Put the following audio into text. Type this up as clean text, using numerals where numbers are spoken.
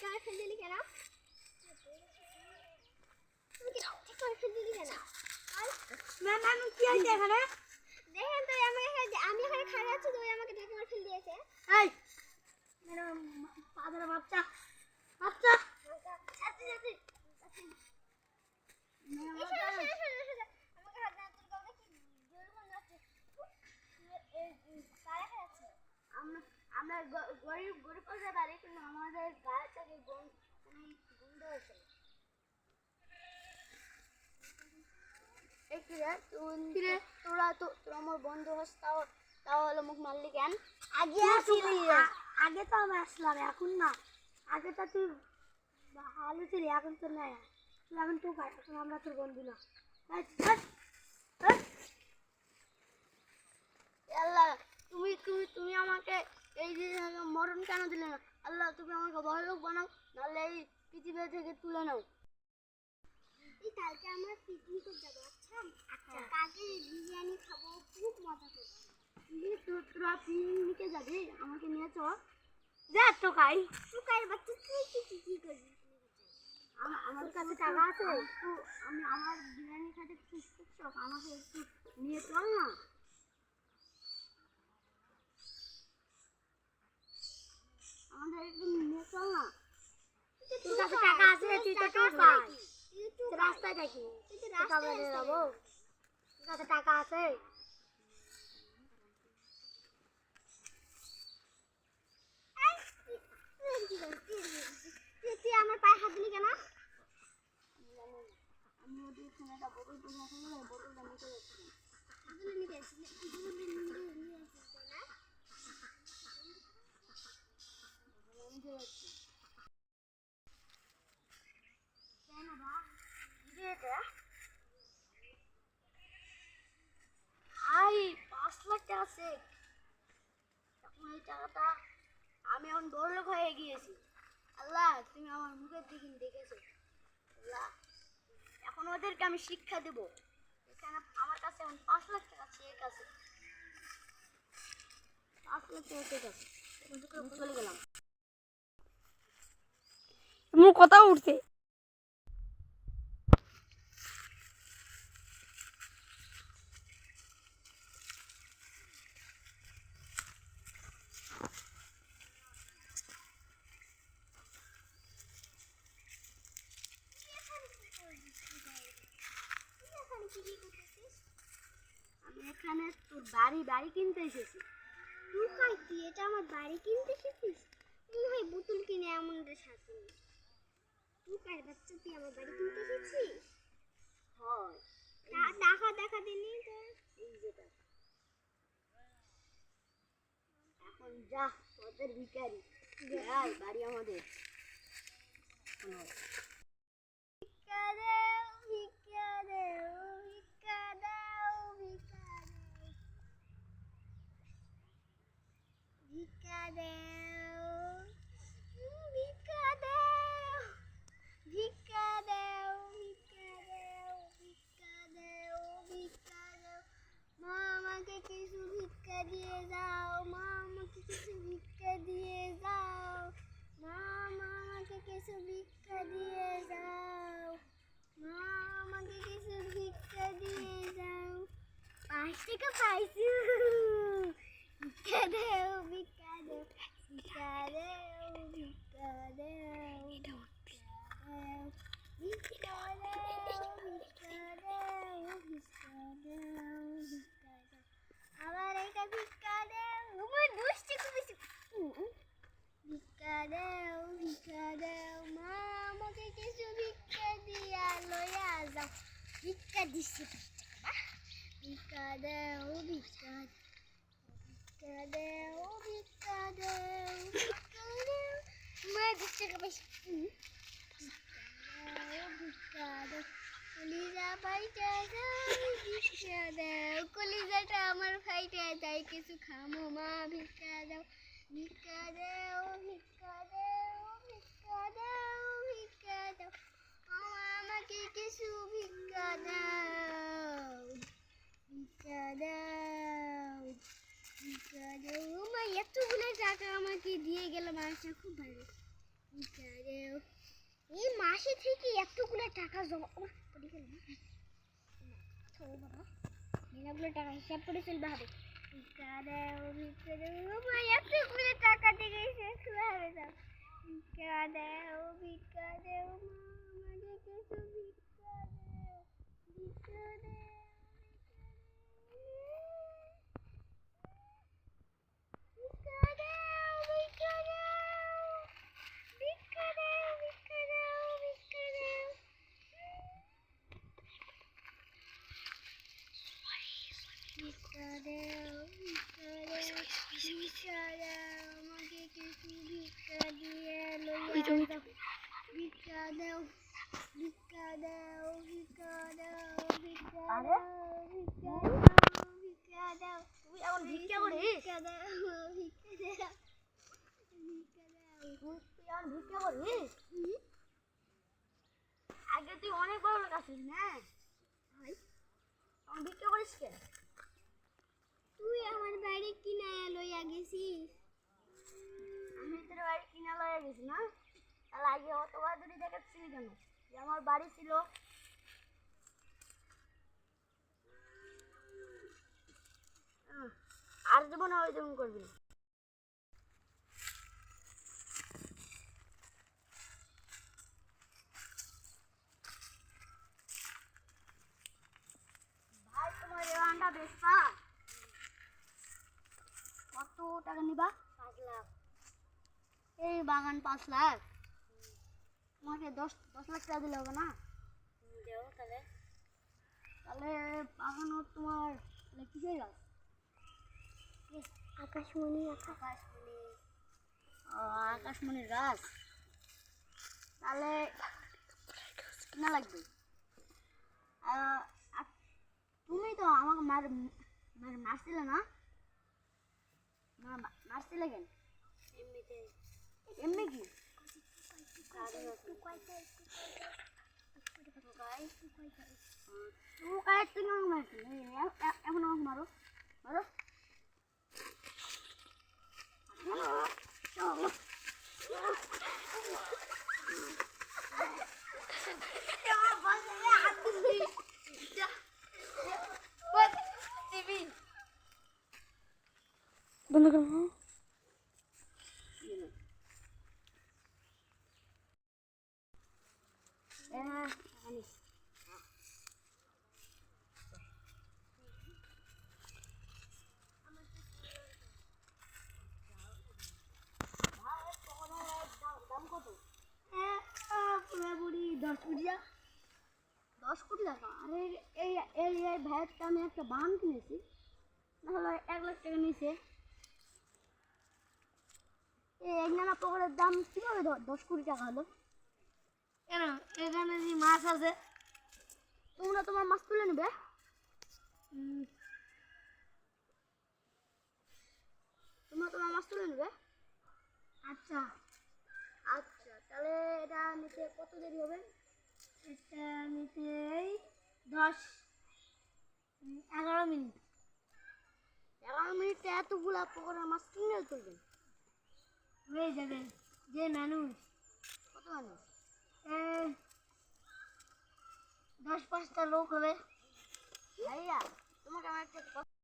আমার ফেলে দিলি কেন? তুমি ফেলে দিলি কেন? ম্যাম ম্যাম কি হয়েছে এখানে? দেখেন তো আমি এখানে খাড়া আছি, তুই আমাকে ঢাকা মার ফেলে দিয়েছে। এই ম্যাডাম পাগলা বাচ্চা বাচ্চা ছাত্রী ছাত্রী আমরা গরিব গরিব হতে পারি, কিন্তু আমাদের গায়ে থেকে গন্ধ হয়েছে। এই কিরে তোরা আমার বন্ধু হস, তাও হলো মুখ মারলি কেন? আগে তো আমি আসলাম, এখন না। আগে তো তুই ভালো ছিলি, এখন তো নাই। এখন তো এখন আমরা তোর বন্ধু না। আল্লাহ তুমি তুমি তুমি আমাকে এই যে মরণ কেন দিলে না? আল্লাহ তুমি আমাকে বড় লোক বানাও, নাহলে এই পৃথিবী থেকে তুলে নাও। কালকে আমরা পিকনিকে যাবো। আচ্ছা কালকে বিরিয়ানি খাবো, খুব মজা করবো। তোরা পিকনিকে যাবি, আমাকে নিয়ে চল। যা টোকাই বাচ্চা, তুই কি করবি? আমার কাছে টাকা আছে, আমি আমার বিরিয়ানি খাতে খুব শখ, আমাকে একটু নিয়ে চল না। আমাদের একটু নিয়ে চল না। তোর কাছে টাকা আছে, তুই তো টুক পাই রাস্তায় থাকি, যাবো। তোর কাছে টাকা আছে? তুই আমার পায়ে হাত দিলি কেন? আমি ওদের এখানে একটা বোতল পড়ে আসলে বোতলটা নিতে যাচ্ছি। ভাই 5 লাখ টাকা আছে। এখন এই টাকাটা আমি এখন বড় লোক হয়ে গিয়েছি। আল্লাহ তুমি আমার মুখের দিকে দেখেছো। আল্লাহ এখন ওদেরকে আমি শিক্ষা দেব। এখানে আমার কাছে এখন 5 লাখ টাকা চেক আছে। 5 লাখ টাকা চেক আছে, চলে গেলাম। তোমার কথা উঠছে। আমি এখানে তোর বাড়ি কিনতে এসেছি। তুই এটা আমার বাড়ি কিনতে এসেছিস? ভাই বোতল কিনে এমন সাথে তুই কার বাচ্চা, তুই আমার বাড়ি কিনতে এসেছিস? হয় টাকা দিলি তো? এই যেটা এখন যা, তোদের ভিখারি যাই বাড়ি আমাদের। ভিক্ষা দাও, ভিক্ষা দাও, ভিক্ষা দাও, ভিক্ষা দাও, ভিক্ষা দাও, ভিক্ষা দাও, ভিক্ষা দাও, ভিক্ষা দাও, ভিক্ষা দাও, ভিক্ষা দাও। মা আমাকে কিছু ভিক্ষা দিয়ে যাও, মা আমাকে কিছু ভিক্ষা দিয়ে যাও, মা আমাকে কিছু ভিক্ষা দিয়ে যাও, মা আমাকে কিছু ভিক্ষা দিয়ে যাও। 5 টাকা পাইছি, ভিক্ষা দাও, ভিক্ষা দাও, ভিক্ষা দাও, ভিক্ষা দাও, ভিক্ষা দাও, ভিক্ষা দাও, ভিক্ষা দাও, ভিক্ষা দাও, আবার একটা ভিক্ষা দাও। আমার 10 টাকা বেশি। ভিক্ষা দাও, ভিক্ষা দাও, মা আমাকে কিছু ভিক্ষা দিয়া লইয়া যাও। ভিক্ষা দিচ্ছি 5 টাকা। ভিক্ষা দাও, ভিক্ষা ভিক্ষা দাও, ভিক্ষা দাও, ভিক্ষা দাও, মা 10 টাকা বেশি। ভিক্ষা দাও, কলিজা ফাইটা যায়, ভিক্ষা দাও, কলিজাটা আমার ফাইটা যায়, কিছু খামো মা, ভিক্ষা দাও, ভিক্ষা দাও, ভিক্ষা দাও, ভিক্ষা দাও, ভিক্ষা দাও, আমাকে কিছু ভিক্ষা দাও, ভিক্ষা দাও, ভিক্ষা দাও। মা এতগুলো টাকা আমাকে দিয়ে গেল, মানুষটা খুব ভালো। এই মাসে থেকে এতগুলো টাকা জমা করে গেল মেলাগুলো টাকা হিসাব করে চলবে হবে এতগুলো টাকা দিয়ে শেষ হবে দাও ভিক্ষা দাও ভিক্ষা দাও আমাকে কিছু ভিক্ষা দাও ভিক্ষা দাও ভিক্ষা দাও ভিক্ষা দাও ভিক্ষা দাও ভিক্ষা দাও ভিক্ষা দাও ভিক্ষা দাও ভিক্ষা দাও আমাকে কিছু ভিক্ষা দিয়ে লইয়া দাও ভিক্ষা দাও ভিক্ষা দাও ভিক্ষা দাও ভিক্ষা দাও ভিক্ষা দাও ভিক্ষা দাও তুই এখন ভিক্ষা করিস? ভিক্ষা দাও ভিক্ষা দাও ভিক্ষা দাও তুই এখন ভিক্ষা করিস? আগে তুই অনেক বড় লোক আছিস না? এখন ভিক্ষা করিস কেন? তুই আমার বাড়ি কিনা লইয়া গেছিস আমি তোর বাড়ি কিনা লয়ে গেছি না? তাহলে আগে অত বাহাদুরি দেখাচ্ছিলি কেন? যে আমার বাড়ি ছিল। আর জীবনে ওই যেমন করবি না। ভাই তোমার এই বাগানটা বেচবা? কত টাকা নিবা? 5 লাখ এই বাগান 5 লাখ? তোমাকে 10 লাখ টাকা দিলে হবে না? দেও তাহলে তাহলে বাগান তোমার কিসের গাছ? আকাশমণি আকাশমণির গাছ। তাহলে কিনা লাগবে। তুমি তো আমাকে মারছিলে না? মারছিলে কেন? এমনিতে এমনি কি? তুমি আমাকে মারছিলে, এখন আমাকে মারো মারো। বন্ধ করো দাম কত? পুরোপুরি 10 কোটি টাকা। 10 কোটি টাকা? আরে এই এই এই ভাইয়েরটা আমি একটা বান কিনেছি, নাহলে 1 লাখ টাকা নিয়েছে। এই একনানা পকড়ের দাম কিভাবে 10 কোটি টাকা হলো? কেন এখানে যে মাছ আছে তোমরা তোমার মাছ তুলে নেবে? তোমরা তোমার মাছ তুলে নেবে? আচ্ছা আচ্ছা, তাহলে এটা নিতে কত দেরি হবে? এটা নিতে 11 মিনিট 11 মিনিটে এতগুলা পকড়ের মাছ কিনে তুলবেন? হয়ে যাবে। যে মানুষ কত মানুষ? 10-5টা লোক হবে। ভাইয়া, তোমাকে আমার একটা কথা